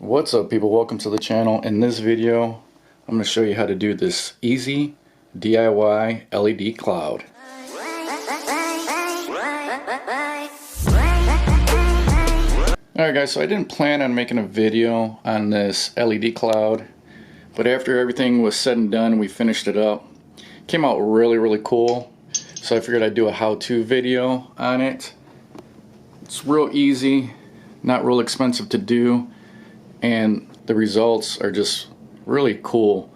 What's up, people? Welcome to the channel. In this video I'm going to show you how to do this easy DIY LED cloud. Alright guys, so I didn't plan on making a video on this LED cloud, but after everything was said and done, we finished it up. It came out really cool, so I figured I'd do a how-to video on it. It's real easy, not real expensive to do, and the results are just really cool.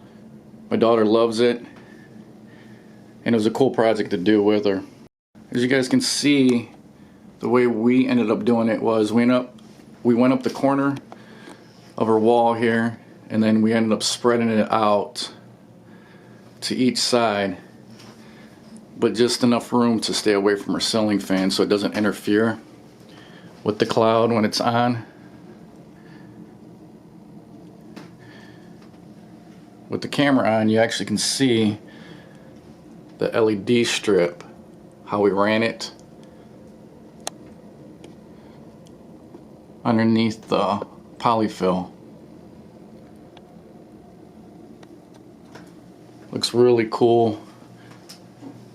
My daughter loves it, and it was a cool project to do with her. As you guys can see, the way we ended up doing it was we went up the corner of her wall here, and then we ended up spreading it out to each side, but just enough room to stay away from her ceiling fan so it doesn't interfere with the cloud when it's on. With the camera on, you actually can see the LED strip, how we ran it underneath the polyfill. Looks really cool.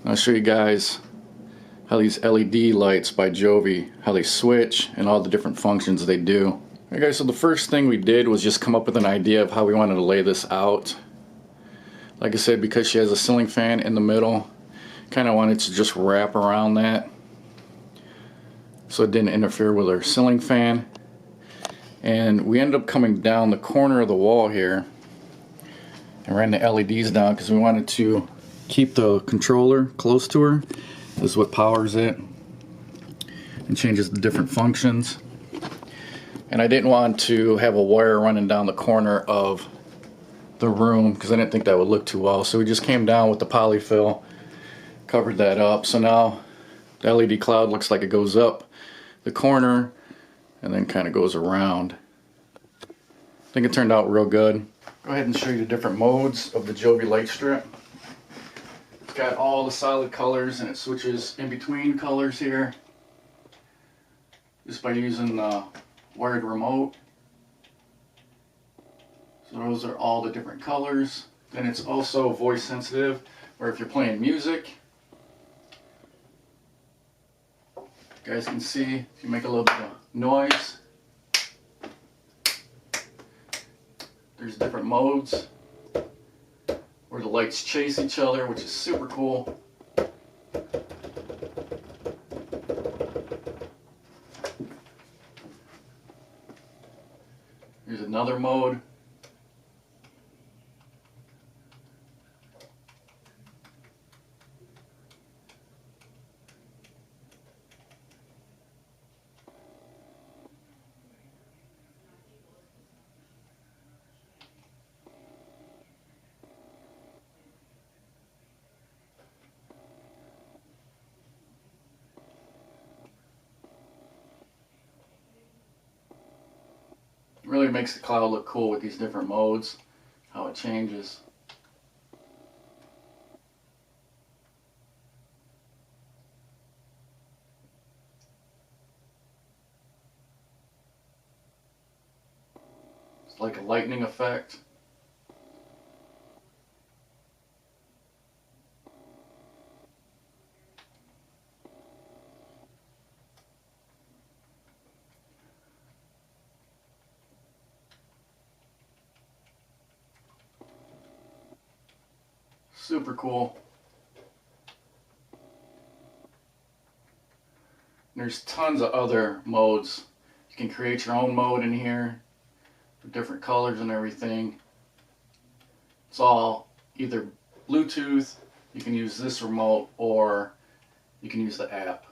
I'll show you guys how these LED lights by Govee, how they switch and all the different functions they do. Okay guys, so the first thing we did was just come up with an idea of how we wanted to lay this out. Like I said, because she has a ceiling fan in the middle, kind of wanted to just wrap around that so it didn't interfere with her ceiling fan. And we ended up coming down the corner of the wall here and ran the LEDs down because we wanted to keep the controller close to her. This is what powers it and changes the different functions. And I didn't want to have a wire running down the corner of the room because I didn't think that would look too well. So we just came down with the polyfill, covered that up. So now the LED cloud looks like it goes up the corner and then kind of goes around. I think it turned out real good. Go ahead and show you the different modes of the Govee light strip. It's got all the solid colors and it switches in between colors here just by using the wired remote. So those are all the different colors. Then it's also voice sensitive, where if you're playing music, you guys can see if you make a little bit of noise, there's different modes where the lights chase each other, which is super cool. Here's another mode. Really makes the cloud look cool with these different modes, how it changes. It's like a lightning effect. Super cool. There's tons of other modes. You can create your own mode in here for different colors and everything. It's all either Bluetooth, you can use this remote, or you can use the app.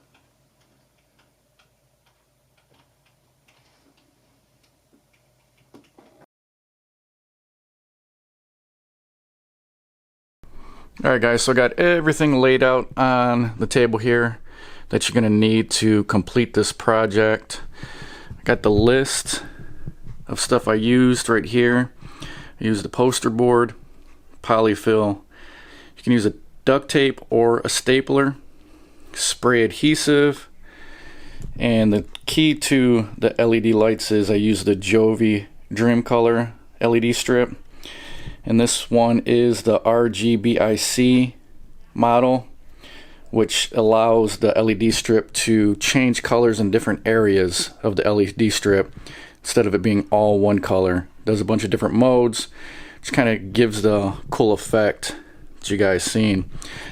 Alright guys, so I got everything laid out on the table here that you're going to need to complete this project. I got the list of stuff I used right here. I used the poster board, polyfill. You can use a duct tape or a stapler, spray adhesive, and the key to the LED lights is I use the Govee Dream Color LED strip, and this one is the RGBIC model, which allows the LED strip to change colors in different areas of the LED strip instead of it being all one color. Does a bunch of different modes, which kind of gives the cool effect that you guys seen.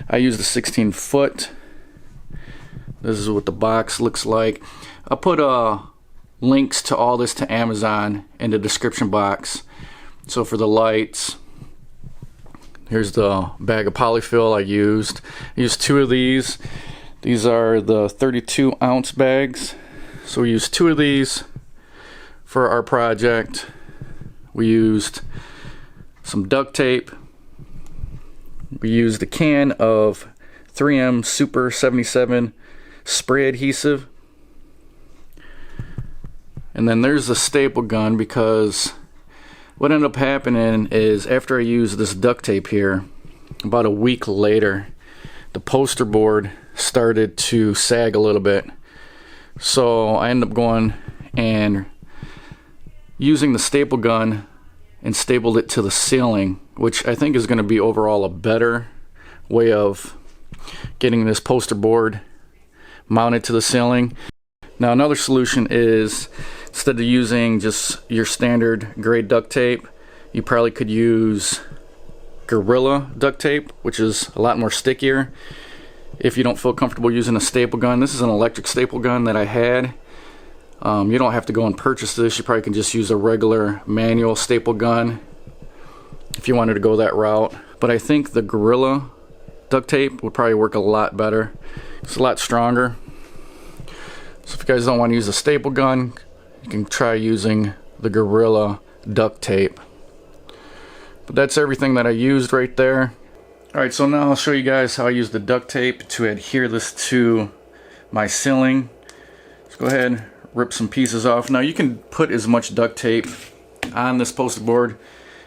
I use the 16-foot. This is what the box looks like. I'll put links to all this to Amazon in the description box. So for the lights, here's the bag of polyfill I used. I used 2 of these. These are the 32-ounce bags. So we used 2 of these for our project. We used some duct tape. We used a can of 3M Super 77 spray adhesive. And then there's the staple gun, because what ended up happening is after I used this duct tape here, about a week later, the poster board started to sag a little bit. So I ended up going and using the staple gun and stapled it to the ceiling, which I think is going to be overall a better way of getting this poster board mounted to the ceiling. Now another solution is, instead of using just your standard gray duct tape, you probably could use Gorilla duct tape, which is a lot more stickier. If you don't feel comfortable using a staple gun, this is an electric staple gun that I had. You don't have to go and purchase this. You probably can just use a regular manual staple gun if you wanted to go that route. But I think the Gorilla duct tape would probably work a lot better. It's a lot stronger. So if you guys don't want to use a staple gun, you can try using the Gorilla duct tape. But that's everything that I used right there. Alright, so now I'll show you guys how I use the duct tape to adhere this to my ceiling. Let's go ahead and rip some pieces off. Now you can put as much duct tape on this poster board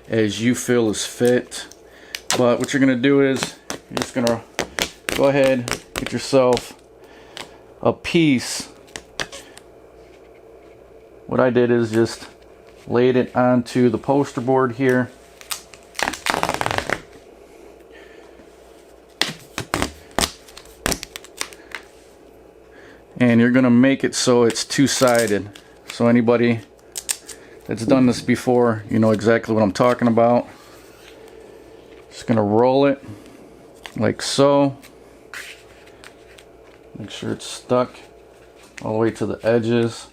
as you feel is fit. But what you're going to do is, you're just going to go ahead, get yourself a piece. What I did is just laid it onto the poster board here. And you're going to make it so it's two-sided. So anybody that's done this before, you know exactly what I'm talking about. Just going to roll it like so. Make sure it's stuck all the way to the edges.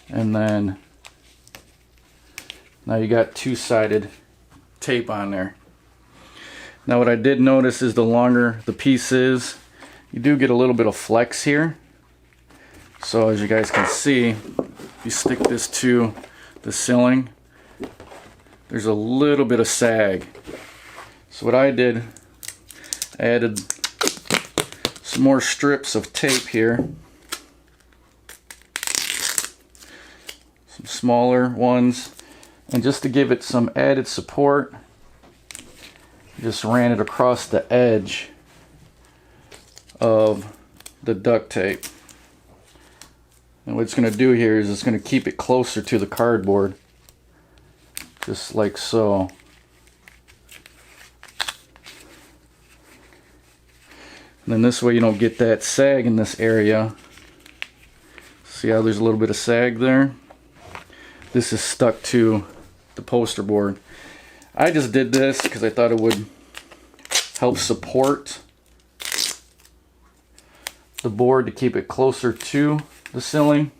And then now you got two-sided tape on there. Now what I did notice is the longer the piece is, you do get a little bit of flex here. So as you guys can see, if you stick this to the ceiling, there's a little bit of sag. So what I did, I added some more strips of tape here. Some smaller ones. And just to give it some added support, just ran it across the edge of the duct tape. And what it's going to do here is it's going to keep it closer to the cardboard, just like so. And then this way you don't get that sag in this area. See how there's a little bit of sag there? This is stuck to the poster board. I just did this because I thought it would help support the board to keep it closer to the ceiling.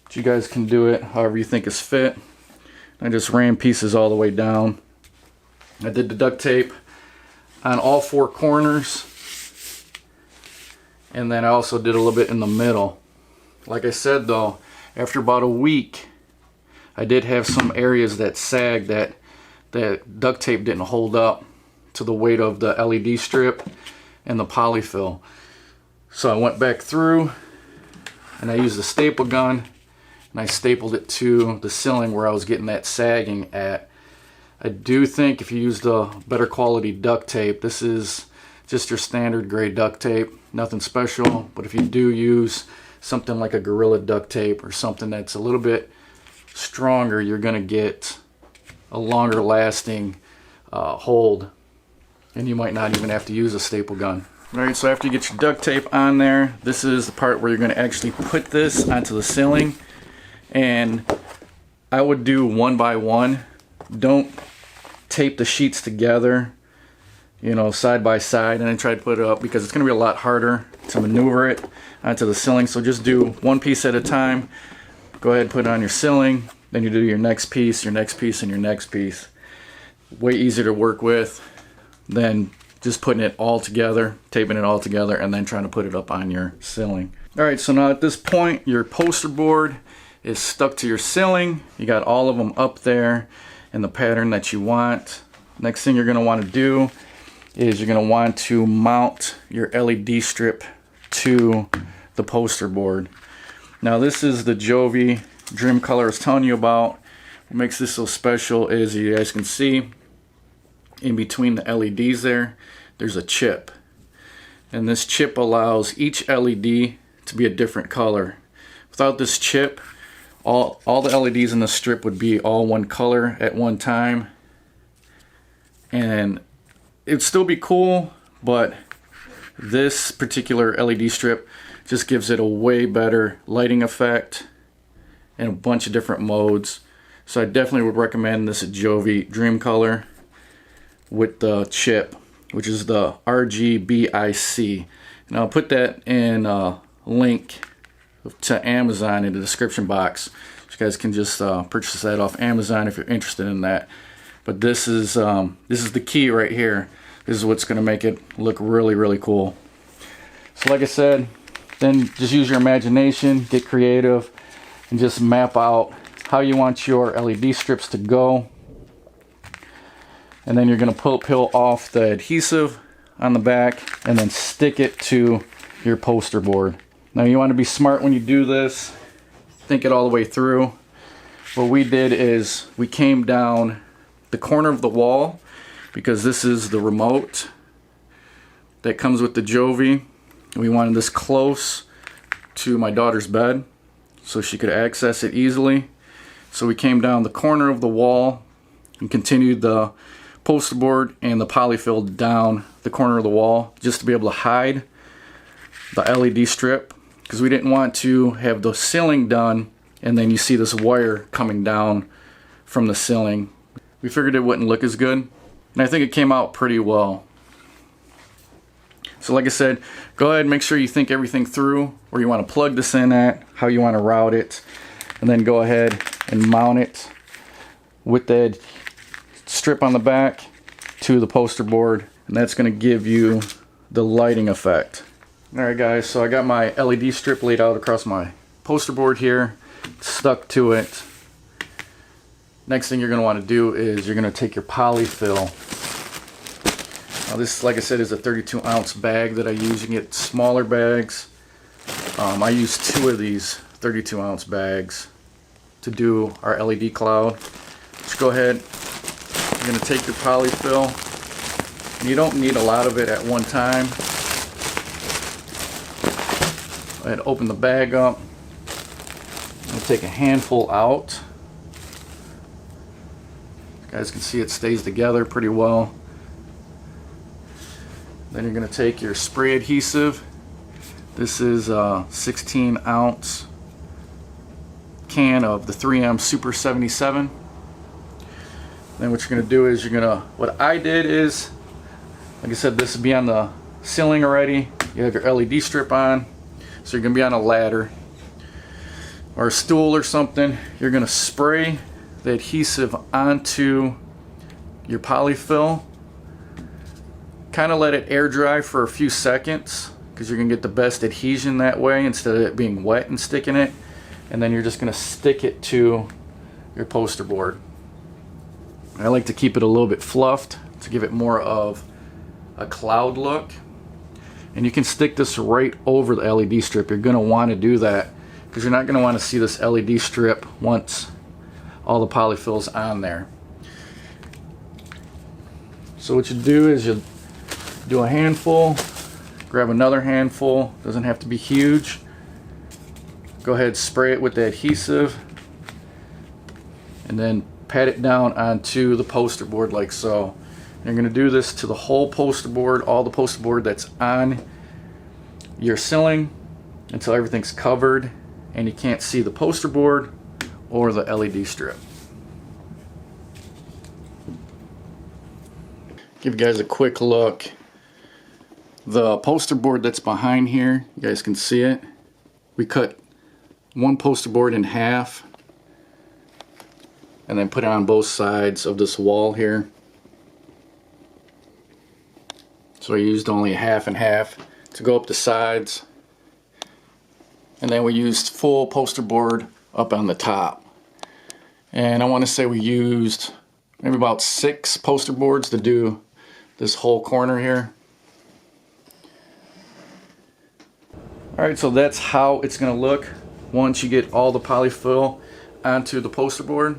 But you guys can do it however you think is fit. I just ran pieces all the way down. I did the duct tape on all 4 corners, and then I also did a little bit in the middle. Like I said though, after about a week, I did have some areas that sagged, that duct tape didn't hold up to the weight of the LED strip and the polyfill. So I went back through and I used a staple gun and I stapled it to the ceiling where I was getting that sagging at. I do think if you used a better quality duct tape, this is just your standard grade duct tape, nothing special. But if you do use something like a Gorilla duct tape or something that's a little bit stronger, you're going to get a longer lasting hold, and you might not even have to use a staple gun. Alright, so after you get your duct tape on there, this is the part where you're going to actually put this onto the ceiling. And I would do one by one. Don't tape the sheets together, you know, side by side, and then try to put it up, because it's going to be a lot harder to maneuver it onto the ceiling. So just do one piece at a time. Go ahead and put it on your ceiling, then you do your next piece, and your next piece. Way easier to work with than just putting it all together, taping it all together, and then trying to put it up on your ceiling. Alright, so now at this point, your poster board is stuck to your ceiling. You got all of them up there in the pattern that you want. Next thing you're going to want to do is you're going to want to mount your LED strip to the poster board. Now this is the Govee Dream color I was telling you about. What makes this so special is, you guys can see in between the LEDs there's a chip, and this chip allows each LED to be a different color. Without this chip, all the LEDs in the strip would be all one color at one time, and it'd still be cool, but this particular LED strip just gives it a way better lighting effect in a bunch of different modes. So I definitely would recommend this Govee Dream color with the chip, which is the RGBIC. And I'll put that in a link to Amazon in the description box. You guys can just purchase that off Amazon if you're interested in that. But this is the key right here. This is what's going to make it look really, really cool. So like I said, then just use your imagination, get creative, and just map out how you want your LED strips to go. And then you're going to peel off the adhesive on the back and then stick it to your poster board. Now you want to be smart when you do this. Think it all the way through. What we did is we came down the corner of the wall, because this is the remote that comes with the Govee. We wanted this close to my daughter's bed so she could access it easily. So we came down the corner of the wall and continued the poster board and the polyfill down the corner of the wall, just to be able to hide the LED strip, because we didn't want to have the ceiling done and then you see this wire coming down from the ceiling. We figured it wouldn't look as good, and I think it came out pretty well. So like I said, go ahead and make sure you think everything through, where you want to plug this in at, how you want to route it, and then go ahead and mount it with the strip on the back to the poster board, and that's going to give you the lighting effect. Alright guys, so I got my LED strip laid out across my poster board here, stuck to it. Next thing you're going to want to do is you're going to take your polyfill. Now this, like I said, is a 32 ounce bag that I use. You can get smaller bags. I use 2 of these 32 ounce bags to do our LED cloud. Just go ahead, you're going to take your polyfill, and you don't need a lot of it at one time. Go ahead and open the bag up. I'm going to take a handful out. You guys can see it stays together pretty well. Then you're going to take your spray adhesive. This is a 16 ounce can of the 3M Super 77. Then what you're going to do is what I did is, like I said, this will be on the ceiling already. You have your LED strip on, so you're going to be on a ladder or a stool or something. You're going to spray the adhesive onto your polyfill. Kind of let it air dry for a few seconds, because you're going to get the best adhesion that way instead of it being wet and sticking it. And then you're just going to stick it to your poster board. I like to keep it a little bit fluffed to give it more of a cloud look. And you can stick this right over the LED strip. You're going to want to do that, because you're not going to want to see this LED strip once all the polyfill's on there. So what you do is you do a handful, grab another handful, doesn't have to be huge. Go ahead, spray it with the adhesive, and then pat it down onto the poster board like so. You're going to do this to the whole poster board, all the poster board that's on your ceiling, until everything's covered and you can't see the poster board or the LED strip. Give you guys a quick look. The poster board that's behind here, you guys can see it. We cut one poster board in half and then put it on both sides of this wall here. So I used only half and half to go up the sides, and then we used full poster board up on the top. And I want to say we used maybe about 6 poster boards to do this whole corner here. Alright, so that's how it's going to look once you get all the polyfill onto the poster board.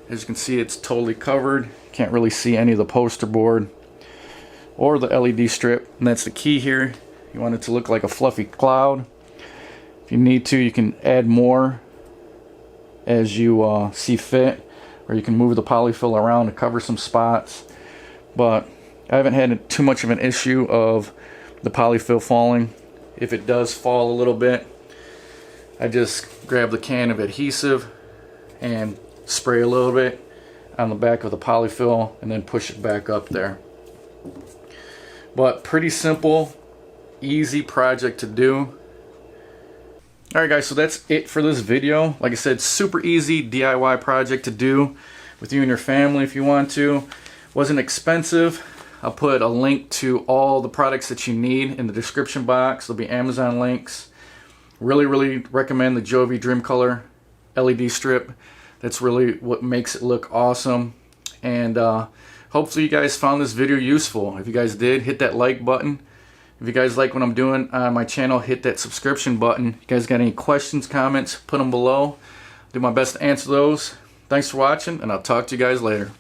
As you can see, it's totally covered. Can't really see any of the poster board or the LED strip, and that's the key here. You want it to look like a fluffy cloud. If you need to, you can add more as you see fit, or you can move the polyfill around to cover some spots. But I haven't had too much of an issue of the polyfill falling. If it does fall a little bit, I just grab the can of adhesive and spray a little bit on the back of the polyfill and then push it back up there. But pretty simple, easy project to do. Alright guys, so that's it for this video. Like I said, super easy DIY project to do with you and your family if you want to. Wasn't expensive. I'll put a link to all the products that you need in the description box. There'll be Amazon links. Really recommend the Govee Dream Color LED strip. That's really what makes it look awesome. And hopefully you guys found this video useful. If you guys did, hit that like button. If you guys like what I'm doing on my channel, hit that subscription button. If you guys got any questions, comments, put them below. Do my best to answer those. Thanks for watching, and I'll talk to you guys later.